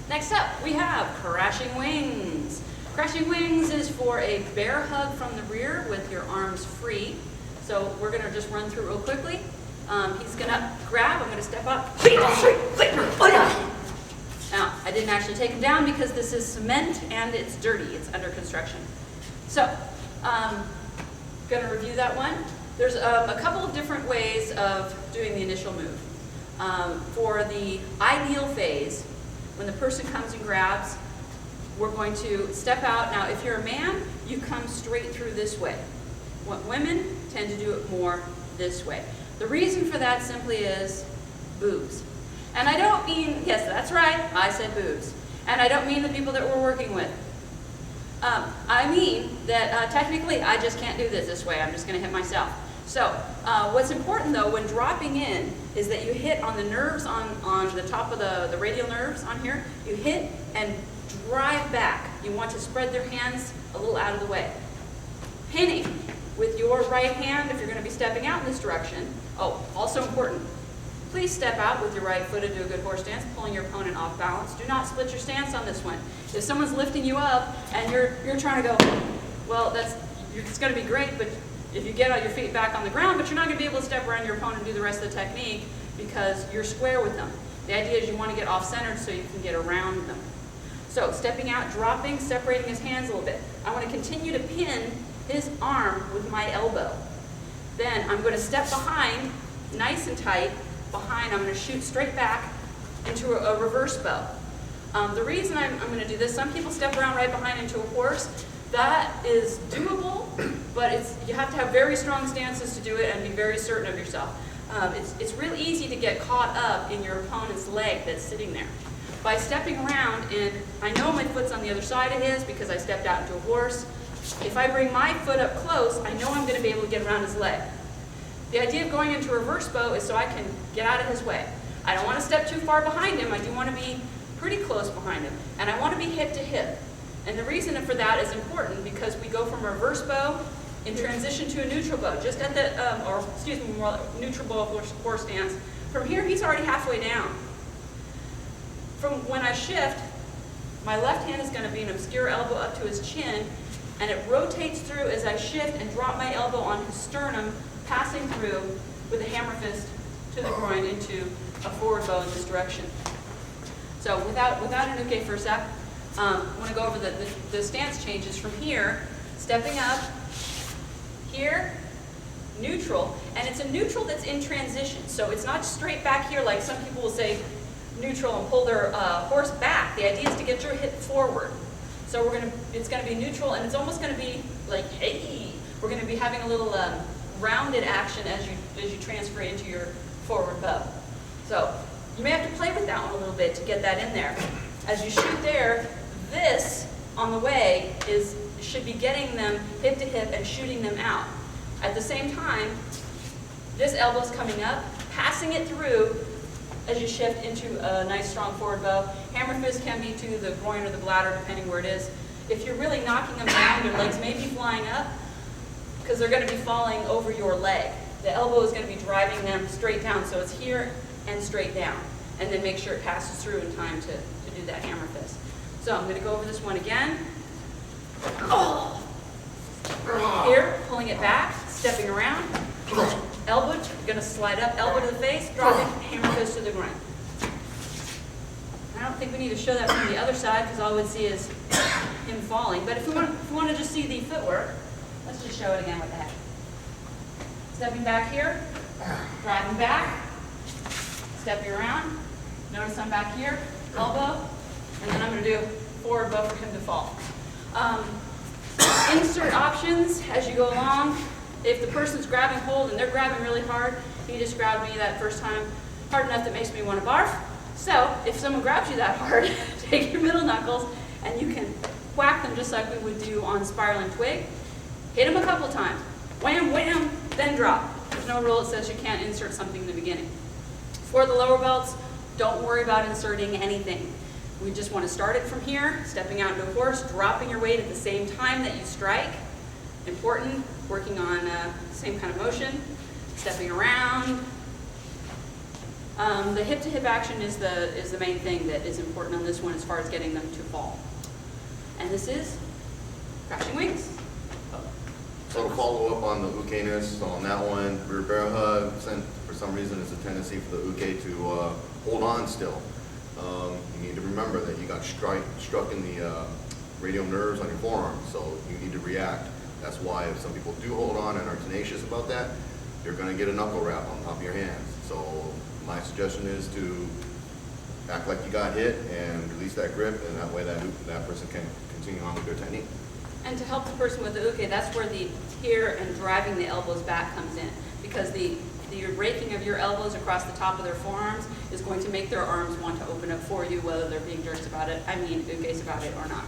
Next up, we have crashing wings. Crashing wings is for a bear hug from the rear with your arms free. So we're going to just run through real quickly. He's going to grab, I'm going to step up. Now, I didn't actually take him down because this is cement and it's dirty. It's under construction. So, going to review that one. There's a couple of different ways of doing the initial move. For the ideal phase, when the person comes and grabs, we're going to step out. Now, if you're a man, you come straight through this way. Women tend to do it more this way. The reason for that simply is boobs. And I don't mean, yes, that's right, I said boobs. And I don't mean the people that we're working with. I mean that technically I just can't do this way. I'm just going to hit myself. So what's important though when dropping in is that you hit on the nerves on the top of the radial nerves on here. You hit and drive back. You want to spread their hands a little out of the way. Pinning with your right hand if you're going to be stepping out in this direction. Oh, also important. Please step out with your right foot into a good horse stance, pulling your opponent off balance. Do not split your stance on this one. If someone's lifting you up and you're trying to go, well, it's going to be great, but if you get all your feet back on the ground, but you're not going to be able to step around your opponent and do the rest of the technique because you're square with them. The idea is you want to get off-centered so you can get around them. So stepping out, dropping, separating his hands a little bit. I want to continue to pin his arm with my elbow. Then I'm going to step behind, nice and tight, behind. I'm going to shoot straight back into a reverse bow. The reason I'm going to do this, some people step around right behind into a horse. That is doable, but you have to have very strong stances to do it and be very certain of yourself. It's really easy to get caught up in your opponent's leg that's sitting there. By stepping around, and I know my foot's on the other side of his because I stepped out into a horse. If I bring my foot up close, I know I'm going to be able to get around his leg. The idea of going into a reverse bow is so I can get out of his way. I don't want to step too far behind him. I do want to be pretty close behind him. And I want to be hip to hip. And the reason for that is important because we go from a reverse bow in transition to a neutral bow. Just at the, more neutral bow horse stance. From here, he's already halfway down. From when I shift, my left hand is going to be an obscure elbow up to his chin, and it rotates through as I shift and drop my elbow on his sternum, passing through with a hammer fist to the groin into a forward bow in this direction. So without an uke for a sec, I want to go over the stance changes from here, stepping up, here, neutral, and it's a neutral that's in transition. So it's not straight back here like some people will say neutral and pull their horse back. The idea is to get your hip forward. So it's going to be neutral, and it's almost going to be like, hey, we're going to be having a little rounded action as you transfer into your forward bow. So you may have to play with that one a little bit to get that in there. As you shoot there, this on the way should be getting them hip to hip and shooting them out. At the same time, this elbow's coming up, passing it through as you shift into a nice strong forward bow. Hammer fist can be to the groin or the bladder, depending where it is. If you're really knocking them down, your legs may be flying up because they're going to be falling over your leg. The elbow is going to be driving them straight down, so it's here and straight down. And then make sure it passes through in time to do that hammer fist. So I'm going to go over this one again. Oh. Here, pulling it back, stepping around. Elbow, going to slide up, elbow to the face, dropping, hammer fist to the groin. I don't think we need to show that from the other side because all we'd see is him falling. But if we want to just see the footwork, let's just show it again with that. Stepping back here, driving back, stepping around. Notice I'm back here, elbow, and then I'm going to do forward bow for him to fall. Insert options as you go along. If the person's grabbing hold and they're grabbing really hard, he just grabbed me that first time hard enough that makes me want to barf. So if someone grabs you that hard, take your middle knuckles and you can whack them just like we would do on spiraling twig. Hit them a couple times. Wham, wham, then drop. There's no rule that says you can't insert something in the beginning. For the lower belts, don't worry about inserting anything. We just want to start it from here, stepping out into a horse, dropping your weight at the same time that you strike. Important, working on same kind of motion, stepping around, The hip-to-hip action is the main thing that is important on this one as far as getting them to fall. And this is crashing wings. So to follow up on the uke-ness, so on that one, rear bear hug, for some reason it's a tendency for the uke to hold on still. You need to remember that you got struck in the radial nerves on your forearm, so you need to react. That's why if some people do hold on and are tenacious about that, you're going to get a knuckle wrap on top of your hands. So my suggestion is to act like you got hit and release that grip, and that way that person can continue on with their technique. And to help the person with the uke, that's where the tear and driving the elbows back comes in, because the raking of your elbows across the top of their forearms is going to make their arms want to open up for you, whether they're being jerks about it, ukes about it or not.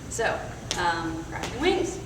So, crashing wings.